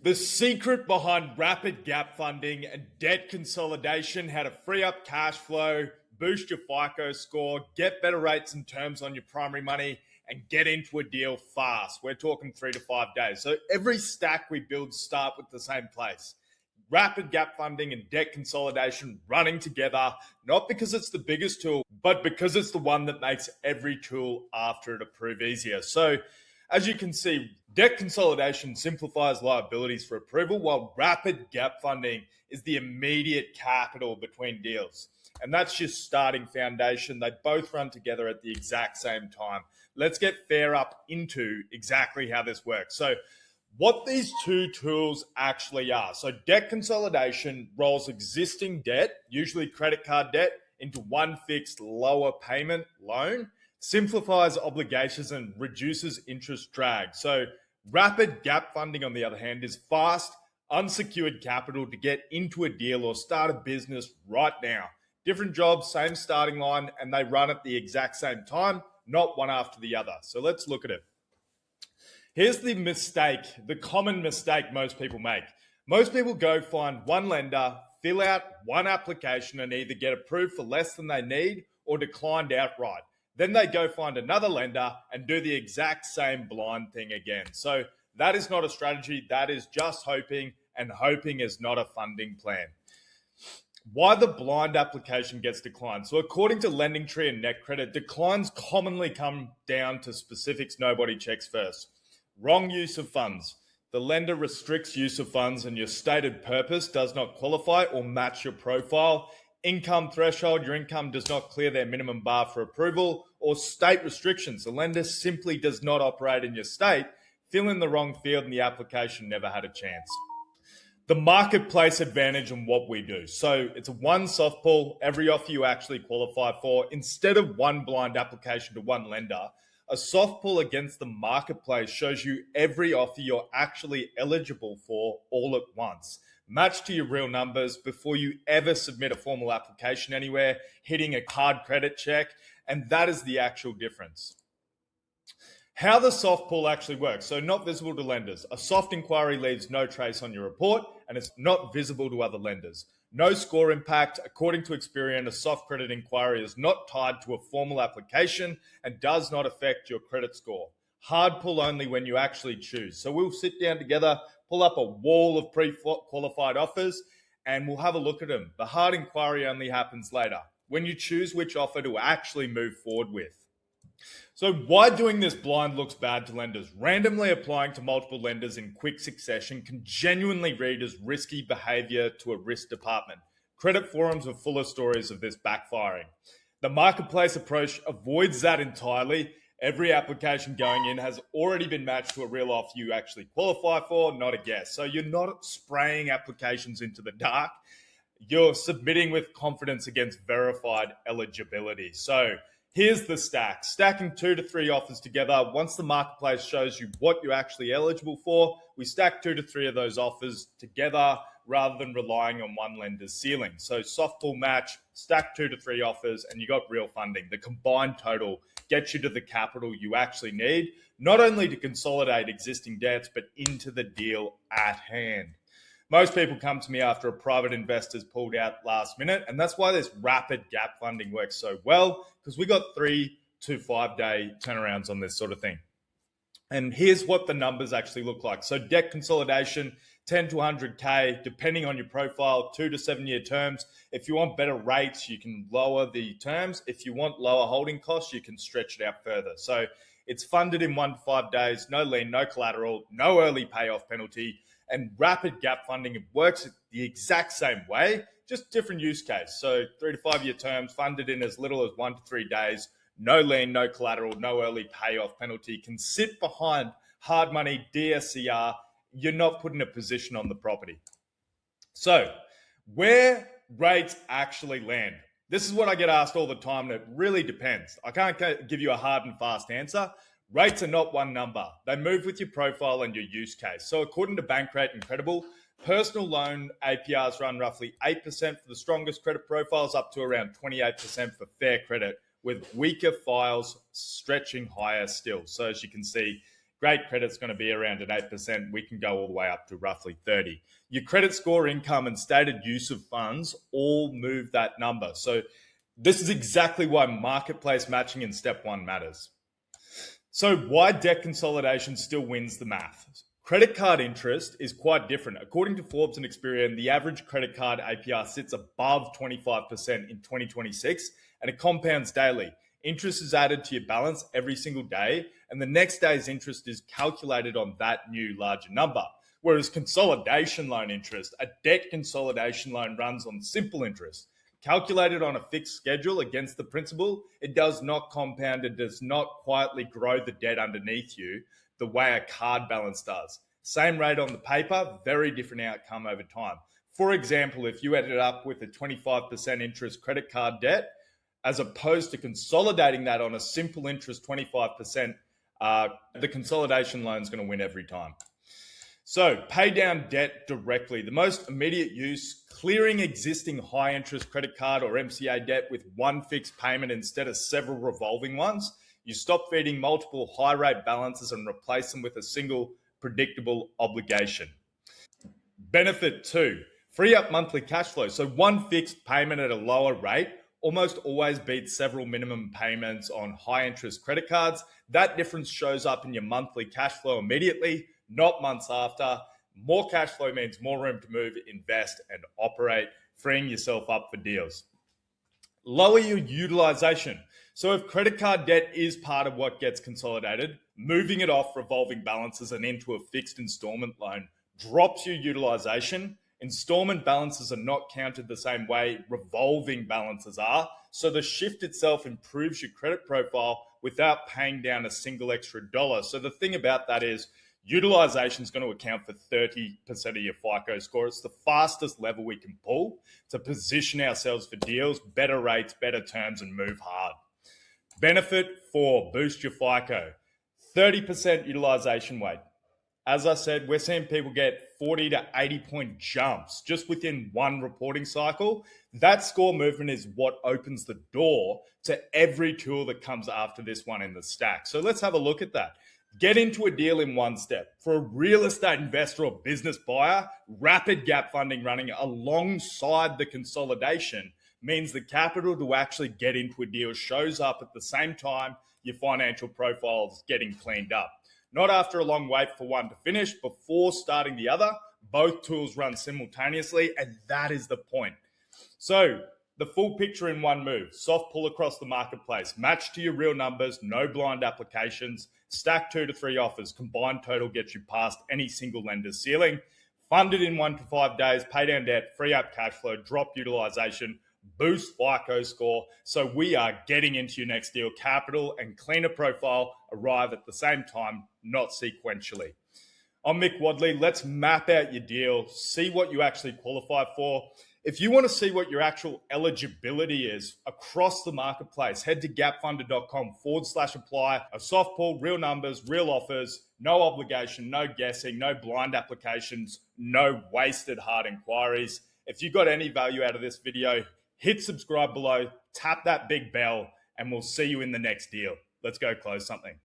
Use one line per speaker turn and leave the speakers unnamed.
The secret behind rapid gap funding and debt consolidation, how to free up cash flow, boost your FICO score, get better rates and terms on your primary money, and get into a deal fast. We're talking 3 to 5 days. So every stack we build start with the same place. Rapid gap funding and debt consolidation running together, not because it's the biggest tool, but because it's the one that makes every tool after it approve easier. So as you can see, debt consolidation simplifies liabilities for approval, while rapid gap funding is the immediate capital between deals. And that's your starting foundation. They both run together at the exact same time. Let's get fair up into exactly how this works. So what these two tools actually are. So debt consolidation rolls existing debt, usually credit card debt, into one fixed lower payment loan, simplifies obligations and reduces interest drag. So rapid gap funding, on the other hand, is fast, unsecured capital to get into a deal or start a business right now. Different jobs, same starting line, and they run at the exact same time, not one after the other. So let's look at it. Here's the mistake, the common mistake most people make. Most people go find one lender, fill out one application, and either get approved for less than they need or declined outright. Then they go find another lender and do the exact same blind thing again. So that is not a strategy. That is just hoping, and hoping is not a funding plan. Why the blind application gets declined. So according to LendingTree and NetCredit, declines commonly come down to specifics nobody checks first. Wrong use of funds. The lender restricts use of funds and your stated purpose does not qualify or match your profile. Income threshold, your income does not clear their minimum bar for approval, or state restrictions. The lender simply does not operate in your state. Fill in the wrong field and the application never had a chance. The marketplace advantage and what we do. So it's a one soft pull, every offer you actually qualify for. Instead of one blind application to one lender, a soft pull against the marketplace shows you every offer you're actually eligible for all at once. Match to your real numbers before you ever submit a formal application anywhere, hitting a hard credit check, and that is the actual difference. How the soft pull actually works. So not visible to lenders. A soft inquiry leaves no trace on your report and it's not visible to other lenders. No score impact. According to Experian, a soft credit inquiry is not tied to a formal application and does not affect your credit score. Hard pull only when you actually choose. So we'll sit down together, pull up a wall of pre-qualified offers, and we'll have a look at them. The hard inquiry only happens later, when you choose which offer to actually move forward with. So why doing this blind looks bad to lenders? Randomly applying to multiple lenders in quick succession can genuinely read as risky behavior to a risk department. Credit forums are full of stories of this backfiring. The marketplace approach avoids that entirely. Every application going in has already been matched to a real offer you actually qualify for, not a guess. So you're not spraying applications into the dark. You're submitting with confidence against verified eligibility. So here's the stack. Stacking 2 to 3 offers together. Once the marketplace shows you what you're actually eligible for, we stack 2 to 3 of those offers together rather than relying on one lender's ceiling. So soft pull match, stack 2 to 3 offers, and you got real funding. The combined total gets you to the capital you actually need, not only to consolidate existing debts, but into the deal at hand. Most people come to me after a private investor's pulled out last minute, and that's why this rapid gap funding works so well, because we got 3 to 5 day turnarounds on this sort of thing. And here's what the numbers actually look like. So debt consolidation, 10 to 100K, depending on your profile, 2 to 7 year terms. If you want better rates, you can lower the terms. If you want lower holding costs, you can stretch it out further. So it's funded in 1 to 5 days, no lien, no collateral, no early payoff penalty. And rapid gap funding, it works the exact same way, just different use case. So 3 to 5 year terms, funded in as little as 1 to 3 days, no lien, no collateral, no early payoff penalty, can sit behind hard money, DSCR. You're not putting a position on the property. So where rates actually land. This is what I get asked all the time, and it really depends. I can't give you a hard and fast answer. Rates are not one number. They move with your profile and your use case. So according to Bankrate and Credible, personal loan APRs run roughly 8% for the strongest credit profiles, up to around 28% for fair credit, with weaker files stretching higher still. So as you can see, great credit's going to be around an 8%. We can go all the way up to roughly 30. Your credit score, income, and stated use of funds all move that number. So this is exactly why marketplace matching in step one matters. So why debt consolidation still wins the math? Credit card interest is quite different. According to Forbes and Experian, the average credit card APR sits above 25% in 2026, and it compounds daily. Interest is added to your balance every single day, and the next day's interest is calculated on that new larger number. Whereas consolidation loan interest, a debt consolidation loan runs on simple interest. Calculated on a fixed schedule against the principal, it does not compound, it does not quietly grow the debt underneath you the way a card balance does. Same rate on the paper, very different outcome over time. For example, if you ended up with a 25% interest credit card debt, as opposed to consolidating that on a simple interest 25%, the consolidation loan is going to win every time. So pay down debt directly. The most immediate use, clearing existing high interest credit card or MCA debt with one fixed payment instead of several revolving ones. You stop feeding multiple high rate balances and replace them with a single predictable obligation. Benefit two, free up monthly cash flow. So one fixed payment at a lower rate almost always beats several minimum payments on high interest credit cards. That difference shows up in your monthly cash flow immediately, not months after. More cash flow means more room to move, invest, and operate, freeing yourself up for deals. Lower your utilization. So if credit card debt is part of what gets consolidated, moving it off revolving balances and into a fixed installment loan drops your utilization. Installment balances are not counted the same way revolving balances are. So the shift itself improves your credit profile without paying down a single extra dollar. So the thing about that is utilization is going to account for 30% of your FICO score. It's the fastest level we can pull to position ourselves for deals, better rates, better terms, and move hard. Benefit 4, boost your FICO. 30% utilization weight. As I said, we're seeing people get 40 to 80 point jumps just within one reporting cycle. That score movement is what opens the door to every tool that comes after this one in the stack. So let's have a look at that. Get into a deal in one step. For a real estate investor or business buyer, rapid gap funding running alongside the consolidation means the capital to actually get into a deal shows up at the same time your financial profile is getting cleaned up. Not after a long wait for one to finish before starting the other. Both tools run simultaneously, and that is the point. So the full picture in one move. Soft pull across the marketplace. Match to your real numbers. No blind applications. Stack 2 to 3 offers. Combined total gets you past any single lender's ceiling. Funded in 1 to 5 days. Pay down debt. Free up cash flow. Drop utilization. Boost FICO score. So we are getting into your next deal. Capital and cleaner profile arrive at the same time, not sequentially. I'm Mick Wadley. Let's map out your deal, see what you actually qualify for. If you want to see what your actual eligibility is across the marketplace, head to gapfunder.com/apply. A soft pull, real numbers, real offers, no obligation, no guessing, no blind applications, no wasted hard inquiries. If you got any value out of this video, hit subscribe below, tap that big bell, and we'll see you in the next deal. Let's go close something.